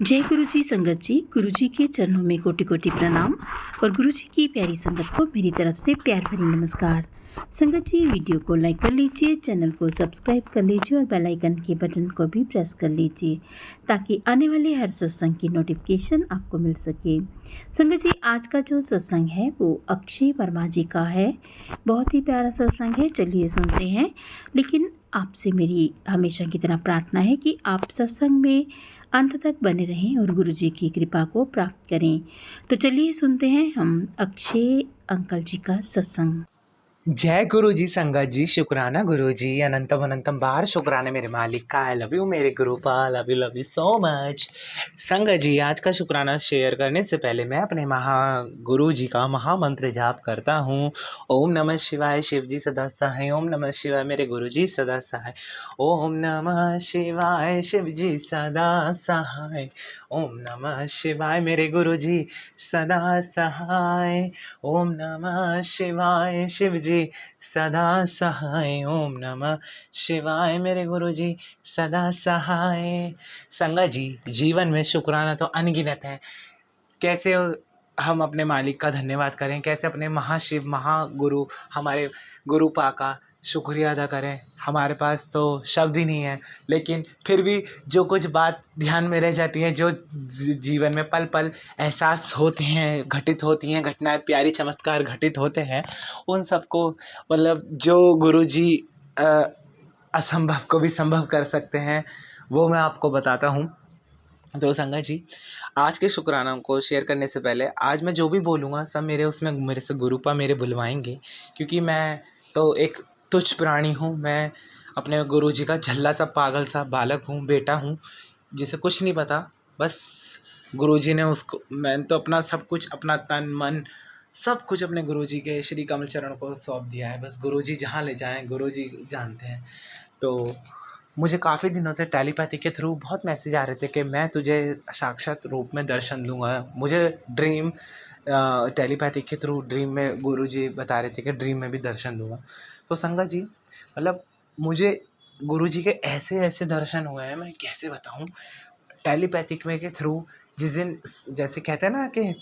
जय गुरु जी संगत जी। गुरु जी के चरणों में कोटि कोटि प्रणाम और गुरु जी की प्यारी संगत को मेरी तरफ से प्यार भरी नमस्कार। संगत जी, वीडियो को लाइक कर लीजिए, चैनल को सब्सक्राइब कर लीजिए और बेल आइकन के बटन को भी प्रेस कर लीजिए ताकि आने वाले हर सत्संग की नोटिफिकेशन आपको मिल सके। संगत जी, आज का जो सत्संग है वो अक्षय वर्मा जी का है। बहुत ही प्यारा सत्संग है, चलिए सुनते हैं। लेकिन आपसे मेरी हमेशा की तरह प्रार्थना है कि आप सत्संग में अंत तक बने रहें और गुरु जी की कृपा को प्राप्त करें। तो चलिए सुनते हैं हम अक्षय अंकल जी का सत्संग। जय गुरु जी संगत जी, शुक्राना गुरु जी, अनंतम अनंतम बार शुक्राना मेरे मालिक का। आई लव यू मेरे Gurupal, love you so much. संगत जी, आज का शुक्राना शेयर करने से पहले मैं अपने गुरु जी का महामंत्र जाप करता हूँ। ओम नमः शिवाय, शिव जी सदा सहाय। ओम नमः शिवाय, मेरे गुरु जी सदा सहाय। ओम नमः शिवाय, शिव जी सदा सहाय। ओम नमः शिवाय, मेरे गुरु जी सदा सहाय। ओम नमः शिवाय, शिव जी सदा सहाय। ओम नमः शिवाय, मेरे गुरु जी सदा सहाय। संगत जी, जीवन में शुक्राना तो अनगिनत है। कैसे हम अपने मालिक का धन्यवाद करें, कैसे अपने महाशिव महागुरु हमारे गुरु पा का शुक्रिया अदा करें। हमारे पास तो शब्द ही नहीं है, लेकिन फिर भी जो कुछ बात ध्यान में रह जाती हैं, जो जीवन में पल पल एहसास होते हैं, घटित होती हैं घटनाएं, प्यारी चमत्कार घटित होते हैं, उन सबको मतलब जो गुरुजी असंभव को भी संभव कर सकते हैं, वो मैं आपको बताता हूँ। तो संगत जी, आज के शुक्राना को शेयर करने से पहले आज मैं जो भी बोलूँगा सब मेरे से गुरुपा मेरे बुलवाएंगे, क्योंकि मैं तो एक तुच्छ प्राणी हूँ। मैं अपने गुरु जी का झल्ला सा पागल सा बालक हूँ, बेटा हूँ, जिसे कुछ नहीं पता। बस गुरु जी ने उसको, मैंने तो अपना सब कुछ, अपना तन मन सब कुछ अपने गुरु जी के श्री कमल चरण को सौंप दिया है। बस गुरु जी जहाँ ले जाएँ गुरु जी जानते हैं। तो मुझे काफ़ी दिनों से टेलीपैथी के थ्रू बहुत मैसेज आ रहे थे कि मैं तुझे साक्षात रूप में दर्शन दूंगा। मुझे ड्रीम टेलीपैथी के थ्रू ड्रीम में गुरुजी बता रहे थे कि ड्रीम में भी दर्शन दूंगा। तो संगत जी, मतलब मुझे गुरुजी के ऐसे ऐसे दर्शन हुए हैं, मैं कैसे बताऊं। टेलीपैथिक में के थ्रू जिस दिन, जैसे कहते हैं ना कि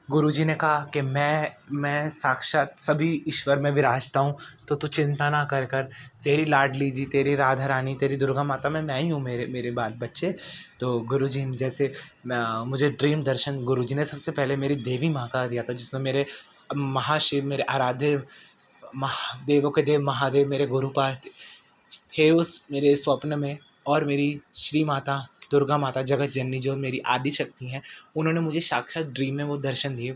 गुरुजी ने कहा कि मैं साक्षात सभी ईश्वर में विराजता हूँ, तो तू चिंता ना कर कर, तेरी लाडली जी, तेरी राधा रानी, तेरी दुर्गा माता में मैं ही हूँ, मेरे मेरे बाल बच्चे। तो गुरुजी ने जैसे मुझे ड्रीम दर्शन गुरुजी ने सबसे पहले मेरी देवी माँ का दिया था, जिसमें मेरे महाशिव, मेरे आराध्य महादेवों के देव महादेव मेरे गुरुपाल थे उस मेरे स्वप्न में। और मेरी श्री माता दुर्गा माता जगत जननी, जो मेरी आदि शक्ति हैं, उन्होंने मुझे साक्षात ड्रीम में वो दर्शन दिए।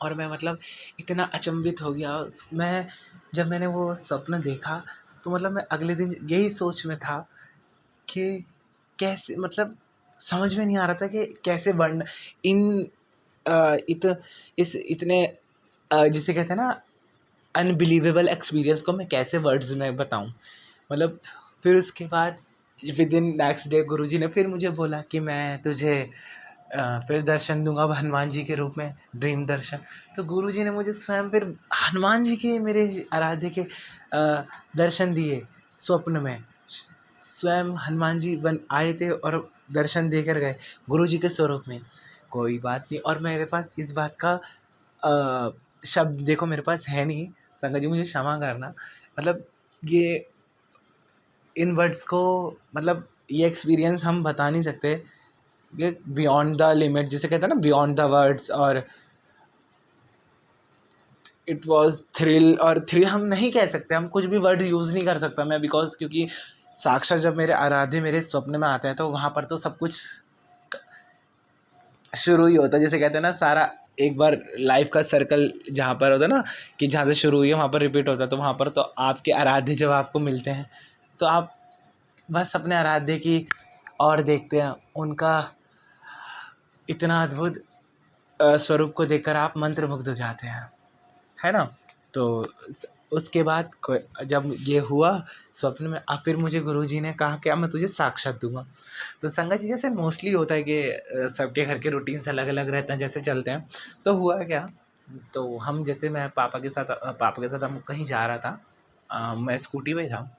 और मैं मतलब इतना अचंभित हो गया। मैं जब मैंने वो स्वप्न देखा, तो मतलब मैं अगले दिन यही सोच में था कि कैसे, मतलब समझ में नहीं आ रहा था कि कैसे वर्ण इन इतने जिसे कहते हैं ना अनबिलीवेबल एक्सपीरियंस को मैं कैसे वर्ड्स में बताऊं। मतलब फिर उसके बाद विद इन नेक्स्ट डे गुरुजी ने फिर मुझे बोला कि मैं तुझे फिर दर्शन दूंगा हनुमान जी के रूप में, ड्रीम दर्शन। तो गुरुजी ने मुझे स्वयं फिर हनुमान जी के, मेरे आराध्य के दर्शन दिए स्वप्न में। स्वयं हनुमान जी बन आए थे और दर्शन देकर गए गुरुजी के स्वरूप में। कोई बात नहीं, और मेरे पास इस बात का शब्द देखो मेरे पास है नहीं, संगत जी मुझे क्षमा करना। मतलब ये इन वर्ड्स को, मतलब ये एक्सपीरियंस हम बता नहीं सकते, ये बियॉन्ड द लिमिट जिसे कहते हैं ना, बियॉन्ड द वर्ड्स। और इट वाज थ्रिल, और थ्रिल हम नहीं कह सकते, हम कुछ भी वर्ड यूज़ नहीं कर सकता मैं, बिकॉज क्योंकि साक्षात जब मेरे आराध्य मेरे स्वप्न में आते हैं, तो वहाँ पर तो सब कुछ शुरू ही होता है। जैसे कहते हैं ना, सारा एक बार लाइफ का सर्कल जहाँ पर होता है ना, कि जहाँ से शुरू हुई है वहाँ पर रिपीट होता है। तो वहाँ पर तो आपके आराध्य जब आपको मिलते हैं, तो आप बस अपने आराध्य की और देखते हैं, उनका इतना अद्भुत स्वरूप को देखकर आप मंत्रमुग्ध हो जाते हैं, है ना। तो उसके बाद जब ये हुआ स्वप्न में, अब फिर मुझे गुरुजी ने कहा कि अब मैं तुझे साक्षात दूंगा। तो संगत जी, जैसे मोस्टली होता है कि सबके घर के रूटीन्स अलग अलग रहते हैं, जैसे चलते हैं। तो हुआ क्या, तो हम जैसे मैं पापा के साथ हम कहीं जा रहा था। मैं स्कूटी पे था।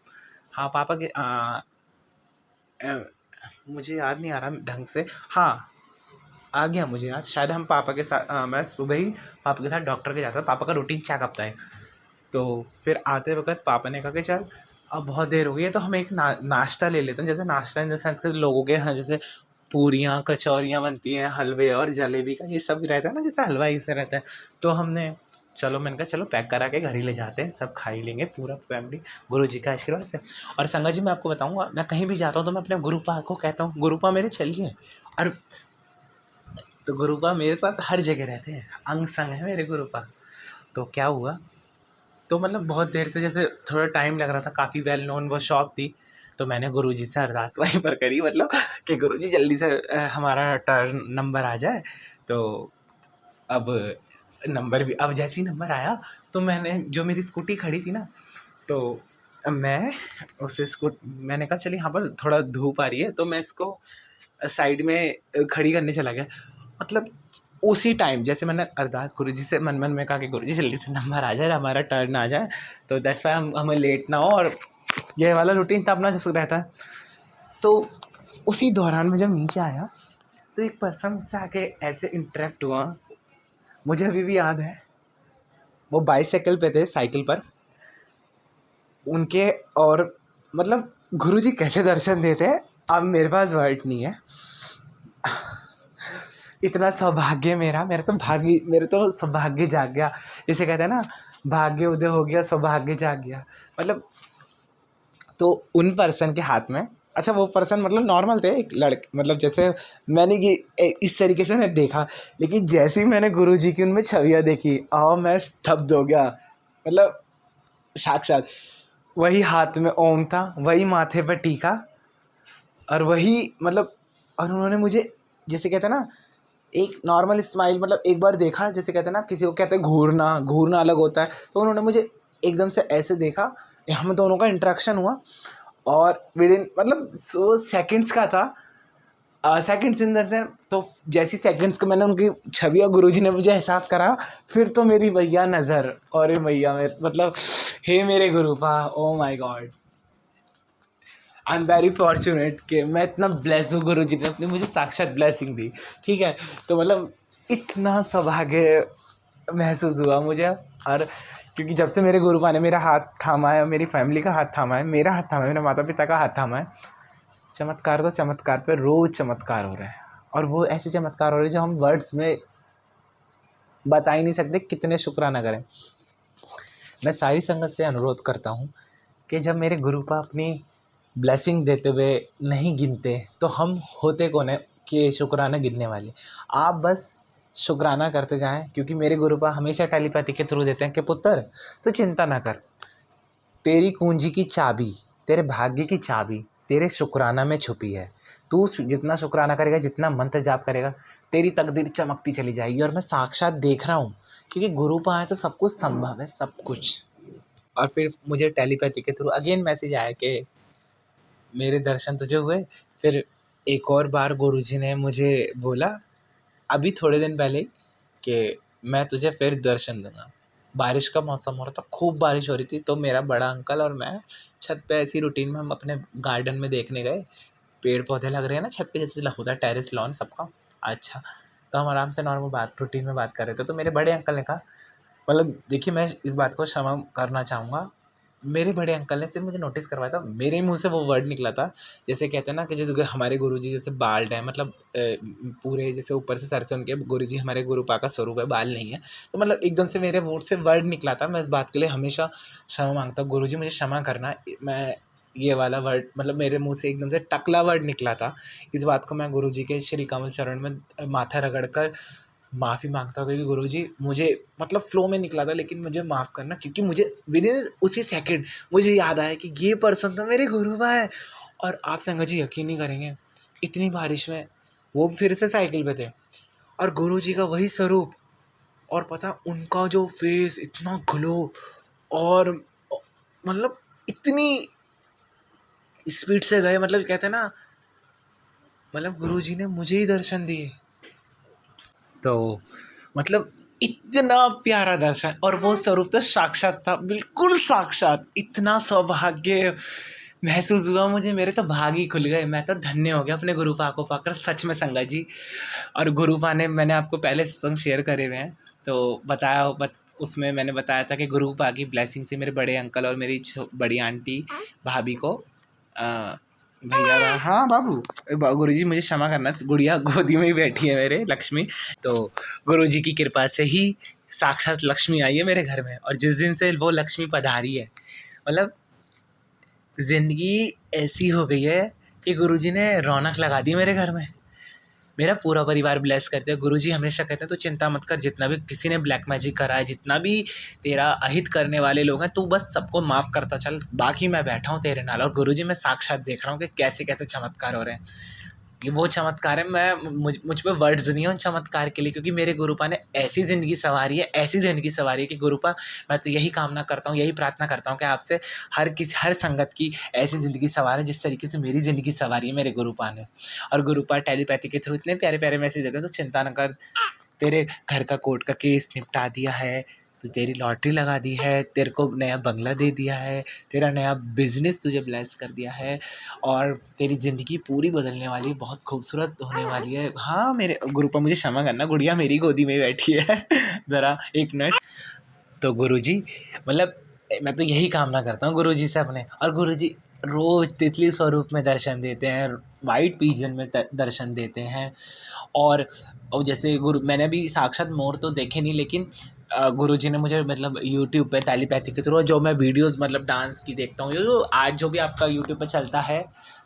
हाँ, पापा के मुझे याद नहीं आ रहा ढंग से। हाँ, आ गया मुझे याद। शायद हम पापा के साथ मैं सुबह ही पापा के साथ डॉक्टर के जाता था। पापा का रूटीन चेकअप था। तो फिर आते वक़्त पापा ने कहा कि चल अब बहुत देर हो गई है, तो हम एक नाश्ता ले लेते हैं। जैसे नाश्ता इन द सेंस कि लोगों के यहाँ जैसे पूरियाँ, कचौरियाँ बनती हैं, हलवे और जलेबी का ये सब रहता है ना, जैसे हलवा ऐसे रहता है। तो हमने चलो मैंने कहा चलो पैक करा के घर ही ले जाते हैं, सब खा ही लेंगे पूरा फैमिली गुरुजी का आशीर्वाद से। और संगत जी मैं आपको बताऊँगा, मैं कहीं भी जाता हूँ तो मैं अपने गुरुपा को कहता हूँ, गुरुपा मेरे चलिए। और तो गुरुपा मेरे साथ हर जगह रहते हैं, अंग संग है मेरे गुरुपा। तो क्या हुआ, तो मतलब बहुत देर से जैसे थोड़ा टाइम लग रहा था, काफ़ी वेल नोन वो शॉप थी। तो मैंने गुरुजी से अरदास वहीं पर करी, मतलब कि गुरुजी जल्दी से हमारा टर्न नंबर आ जाए। तो अब नंबर भी, अब जैसे ही नंबर आया तो मैंने जो मेरी स्कूटी खड़ी थी ना, तो मैं उसे मैंने कहा चल यहाँ पर थोड़ा धूप आ रही है, तो मैं इसको साइड में खड़ी करने चला गया। मतलब उसी टाइम जैसे मैंने अरदास गुरुजी से मन मन में कहा कि गुरुजी जल्दी से नंबर आ जाए, हमारा टर्न आ जाए, तो दैट्स वाई हमें लेट ना हो। और ये वाला रूटीन तो अपना जब रहता है। तो उसी दौरान मैं जब नीचे आया तो एक पर्सन मुझसे आके ऐसे इंटरेक्ट हुआ, मुझे अभी भी याद है। वो बाईसाइकिल पे थे, साइकिल पर उनके, और मतलब गुरुजी कैसे दर्शन देते हैं अब मेरे पास वर्ड नहीं है। इतना सौभाग्य मेरा तो सौभाग्य जाग गया। जिसे कहते हैं ना, भाग्य उदय हो गया, सौभाग्य जाग गया। मतलब तो उन पर्सन के हाथ में, अच्छा वो पर्सन मतलब नॉर्मल थे, एक लड़के, मतलब जैसे मैंने ये इस तरीके से मैंने देखा, लेकिन जैसे ही मैंने गुरुजी की उनमें छवियाँ देखी, मैं स्तब्ध हो गया। मतलब साक्षात वही हाथ में ओम था, वही माथे पर टीका, और वही मतलब, और उन्होंने मुझे जैसे कहते हैं ना एक नॉर्मल स्माइल, मतलब एक बार देखा, जैसे कहते हैं ना किसी को कहते हैं घूरना अलग होता है, तो उन्होंने मुझे एकदम से ऐसे देखा, हम दोनों का इंटरेक्शन हुआ, और विद इन मतलब वो सेकंड्स का था, सेकंड्स इन द सेंस। तो जैसी सेकंड्स को मैंने उनकी छवियाँ गुरुजी ने मुझे एहसास करा, फिर तो मेरी भैया नज़र, और भैया मतलब हे मेरे Gurupa, oh my god, I am very fortunate कि मैं इतना ब्लेस हूँ, गुरुजी ने अपनी मुझे साक्षात ब्लेसिंग दी। ठीक है, तो मतलब इतना सौभाग्य महसूस हुआ मुझे। और क्योंकि जब से मेरे गुरुपा ने मेरा हाथ थामा है, मेरी फैमिली का हाथ थामा है, मेरा हाथ थामा है, मेरे माता पिता का हाथ थामा है, चमत्कार तो चमत्कार पे रोज़ चमत्कार हो रहे हैं। और वो ऐसे चमत्कार हो रहे हैं जो हम वर्ड्स में बता ही नहीं सकते, कितने शुक्राना करें। मैं सारी संगत से अनुरोध करता हूँ कि जब मेरे गुरुपा अपनी ब्लेसिंग देते हुए नहीं गिनते, तो हम होते कौन है कि शुक्राना गिनने वाले। आप बस शुक्राना करते जाएं, क्योंकि मेरे गुरुपा हमेशा टेलीपैथी के थ्रू देते हैं कि पुत्र तो चिंता ना कर, तेरी कुंजी की चाबी, तेरे भाग्य की चाबी तेरे शुक्राना में छुपी है। तू जितना शुक्राना करेगा, जितना मंत्र जाप करेगा, तेरी तकदीर चमकती चली जाएगी। और मैं साक्षात देख रहा हूँ, क्योंकि गुरुपा है तो सब कुछ संभव है, सब कुछ। और फिर मुझे टेलीपैथी के थ्रू अगेन मैसेज आया कि मेरे दर्शन तुझे हुए। फिर एक और बार गुरुजी ने मुझे बोला अभी थोड़े दिन पहले कि मैं तुझे फिर दर्शन दूंगा। बारिश का मौसम हो रहा था, खूब बारिश हो रही थी, तो मेरा बड़ा अंकल और मैं छत पे ऐसी रूटीन में हम अपने गार्डन में देखने गए, पेड़ पौधे लग रहे हैं ना छत पे, जैसे होता है टेरेस लॉन सबका। अच्छा, तो हम आराम से नॉर्मल रूटीन में बात कर रहे थे, तो मेरे बड़े अंकल ने कहा, मतलब देखिए मैं इस बात को क्षमा करना चाहूँगा, मेरे बड़े अंकल ने सिर्फ मुझे नोटिस करवाया था, मेरे मुंह से वो वर्ड निकला था, जैसे कहते हैं ना कि जैसे हमारे गुरुजी जैसे बाल्ड है, मतलब पूरे जैसे ऊपर से सर से उनके गुरुजी हमारे गुरुपा का स्वरूप है, बाल नहीं है। तो मतलब एकदम से मेरे मुंह से वर्ड निकला था। मैं इस बात के लिए हमेशा क्षमा मांगता हूँ, गुरुजी मुझे क्षमा करना। मैं ये वाला वर्ड मतलब मेरे मुंह से एकदम से टकला वर्ड निकला था। इस बात को मैं गुरुजी के श्री कमल चरण में माथा रगड़ कर माफ़ी मांगता हूँ, क्योंकि गुरुजी मुझे मतलब फ़्लो में निकला था, लेकिन मुझे माफ़ करना, क्योंकि मुझे विदिन उसी सेकंड मुझे याद आया कि ये पर्सन तो मेरे गुरुबा है। और आप संगत जी यकीन नहीं करेंगे, इतनी बारिश में वो फिर से साइकिल पे थे, और गुरुजी का वही स्वरूप, और पता उनका जो फेस इतना ग्लो, और मतलब इतनी स्पीड से गए, मतलब कहते हैं ना, मतलब गुरुजी ने मुझे ही दर्शन दिए। तो मतलब इतना प्यारा दर्शन, और वो स्वरूप तो साक्षात था, बिल्कुल साक्षात। इतना सौभाग्य महसूस हुआ मुझे, मेरे तो भाग ही खुल गए। मैं तो धन्य हो गया अपने गुरुपा को पाकर, सच में संगत जी। और गुरुपा ने, मैंने आपको पहले सत्संग शेयर करे हुए हैं तो उसमें मैंने बताया था कि गुरुपा की ब्लेसिंग से मेरे बड़े अंकल और मेरी बड़ी आंटी भाभी को भैया, हाँ बाबू, गुरुजी मुझे क्षमा करना, गुड़िया गोदी में ही बैठी है मेरे, लक्ष्मी। तो गुरुजी की कृपा से ही साक्षात लक्ष्मी आई है मेरे घर में, और जिस दिन से वो लक्ष्मी पधारी है, मतलब ज़िंदगी ऐसी हो गई है कि गुरुजी ने रौनक लगा दी मेरे घर में। मेरा पूरा परिवार ब्लेस करते हैं। गुरुजी हमेशा कहते हैं, तो चिंता मत कर, जितना भी किसी ने ब्लैक मैजिक करा है, जितना भी तेरा अहित करने वाले लोग हैं, तू बस सबको माफ़ करता चल, बाकी मैं बैठा हूँ तेरे नाल। और गुरुजी मैं साक्षात देख रहा हूँ कि कैसे कैसे चमत्कार हो रहे हैं। ये वो चमत्कार है, मैं मुझ पे वर्ड्स नहीं है उन चमत्कार के लिए, क्योंकि मेरे गुरुपा ने ऐसी ज़िंदगी संवारी है, ऐसी ज़िंदगी संवारी है कि गुरुपा, मैं तो यही कामना करता हूँ, यही प्रार्थना करता हूँ कि आपसे हर संगत की ऐसी ज़िंदगी संवारे जिस तरीके से मेरी ज़िंदगी संवारी है मेरे गुरुपा ने। और गुरुपा टेलीपैथी के थ्रू इतने प्यारे प्यारे मैसेज देते हैं, तो चिंता न कर, तेरे घर का कोर्ट का केस निपटा दिया है, तो तेरी लॉटरी लगा दी है, तेरे को नया बंगला दे दिया है, तेरा नया बिजनेस तुझे ब्लेस कर दिया है, और तेरी ज़िंदगी पूरी बदलने वाली है, बहुत खूबसूरत होने वाली है। हाँ मेरे गुरुपा, मुझे क्षमा करना, गुड़िया मेरी गोदी में बैठी है ज़रा एक मिनट। तो गुरुजी, मतलब मैं तो यही कामना करता हूँ गुरुजी से अपने। और गुरुजी रोज़ तितली स्वरूप में दर्शन देते हैं, वाइट पिजन में दर्शन देते हैं। और जैसे मैंने भी साक्षात मोर तो देखे नहीं, लेकिन गुरुजी ने मुझे, मतलब यूट्यूब पे टेलीपैथी के थ्रू जो मैं वीडियोस मतलब डांस की देखता हूँ, जो आज जो भी आपका यूट्यूब पे चलता है,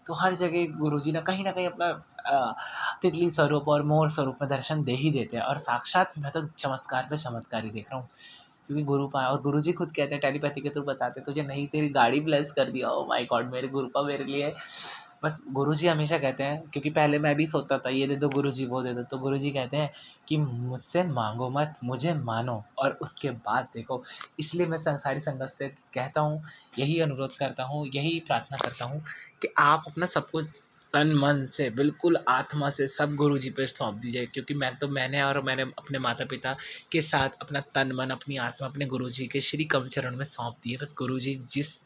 तो हर जगह गुरुजी ने कहीं ना कहीं अपना तितली स्वरूप और मोर स्वरूप में दर्शन दे ही देते हैं। और साक्षात मैं तो चमत्कार पे चमत्कार ही देख रहा हूँ, क्योंकि गुरुपा और गुरुजी खुद कहते हैं, टेलीपैथी के थ्रू बताते हैं, तुझे नहीं तेरी गाड़ी ब्लेस कर दिया, ओ माय गॉड, मेरे गुरुपा मेरे लिए। बस गुरुजी हमेशा कहते हैं, क्योंकि पहले मैं भी सोचता था ये दे दो गुरुजी, वो दे दो, तो गुरुजी कहते हैं कि मुझसे मांगो मत, मुझे मानो और उसके बाद देखो। इसलिए मैं सारी संगत से कहता हूँ, यही अनुरोध करता हूँ, यही प्रार्थना करता हूँ कि आप अपना सब कुछ तन मन से, बिल्कुल आत्मा से सब गुरुजी पे सौंप दीजिए। क्योंकि मैंने अपने माता पिता के साथ अपना तन मन, अपनी आत्मा अपने गुरुजी के श्री कमल चरण में सौंप दिए। बस गुरुजी जिस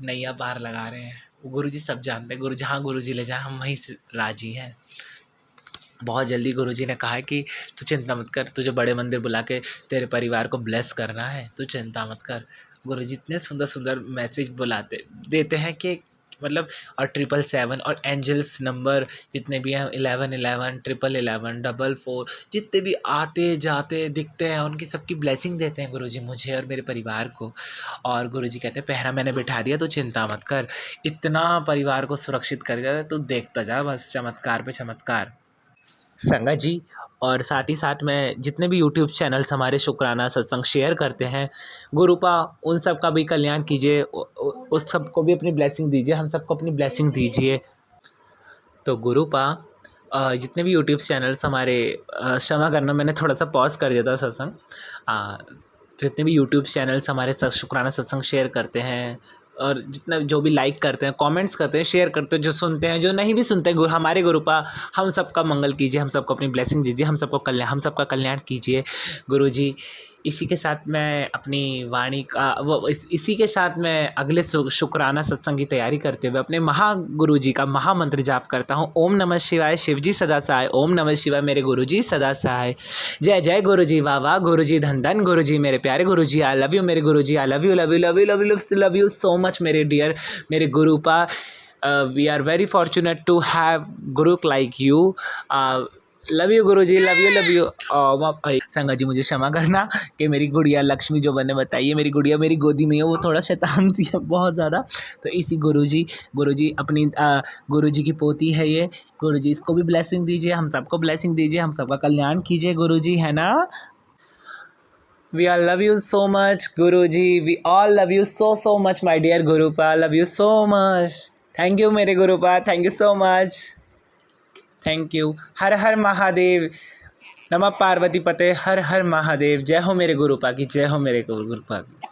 नैया पार लगा रहे हैं वो गुरुजी सब जानते हैं। जहाँ गुरुजी ले जाए हम वहीं से राजी हैं। बहुत जल्दी गुरुजी ने कहा है कि तू चिंता मत कर, तुझे बड़े मंदिर बुला के तेरे परिवार को ब्लेस करना है, तू चिंता मत कर। गुरुजी इतने सुंदर सुंदर मैसेज देते हैं कि मतलब, और 777 और एंजल्स नंबर जितने भी हैं, 1111, 1111, 44, जितने भी आते जाते दिखते हैं, उनकी सबकी ब्लेसिंग देते हैं गुरुजी मुझे और मेरे परिवार को। और गुरुजी कहते हैं, पहरा मैंने बिठा दिया, तो चिंता मत कर, इतना परिवार को सुरक्षित कर दिया, तो देखता जा बस चमत्कार पे चमत्कार। संगत जी, और साथ ही साथ में जितने भी यूट्यूब चैनल्स हमारे शुक्राना सत्संग शेयर करते हैं, गुरुपा उन सब का भी कल्याण कीजिए, उस सबको भी अपनी ब्लेसिंग दीजिए, हम सबको अपनी ब्लेसिंग दीजिए। तो गुरुपा जितने भी यूट्यूब चैनल्स हमारे, क्षमा करना मैंने थोड़ा सा पॉज कर दिया था सत्संग, जितने भी यूट्यूब चैनल्स हमारे शुक्राना सत्संग शेयर करते हैं, और जितना जो भी लाइक करते हैं, कमेंट्स करते हैं, शेयर करते हैं, जो सुनते हैं, जो नहीं भी सुनते हैं, हमारे गुरुपा हम सबका मंगल कीजिए, हम सबको अपनी ब्लेसिंग दीजिए, हम सबका कल्याण कीजिए गुरुजी। इसी के साथ मैं अपनी वाणी का इसी के साथ मैं अगले शुक्राना सत्संग की तैयारी करते हुए अपने महागुरु जी का महामंत्र जाप करता हूँ। ओम नमः शिवाय, शिवजी सदा सहाय। ओम नमः शिवाय, मेरे गुरुजी सदा सहाय। जय जय गुरुजी, वाह वाह गुरुजी, धन धन गुरुजी, मेरे प्यारे गुरुजी, आई लव यू मेरे गुरुजी, I love you love you love you love you love you so much मेरे डियर, मेरे Gurupa. We are very fortunate to have guru like you. Love you गुरुजी, लव यू। संगत जी मुझे क्षमा करना कि मेरी गुड़िया लक्ष्मी जो मैंने बताई है, मेरी गुड़िया मेरी गोदी में है, वो थोड़ा शैतान थी बहुत ज़्यादा। तो इसी गुरुजी अपनी गुरुजी की पोती है ये। गुरुजी इसको भी ब्लेसिंग दीजिए, हम सबको ब्लेसिंग दीजिए, हम सबका कल्याण कीजिए गुरुजी, है ना। We all love you so much गुरुजी, we all love you so much my dear Gurupa, love you so much। Thank you मेरे Gurupa, thank you so much, thank you. हर हर महादेव, नमः पार्वती पते, हर हर महादेव। जय हो मेरे गुरुपा की, जय हो मेरे गुरुपा की।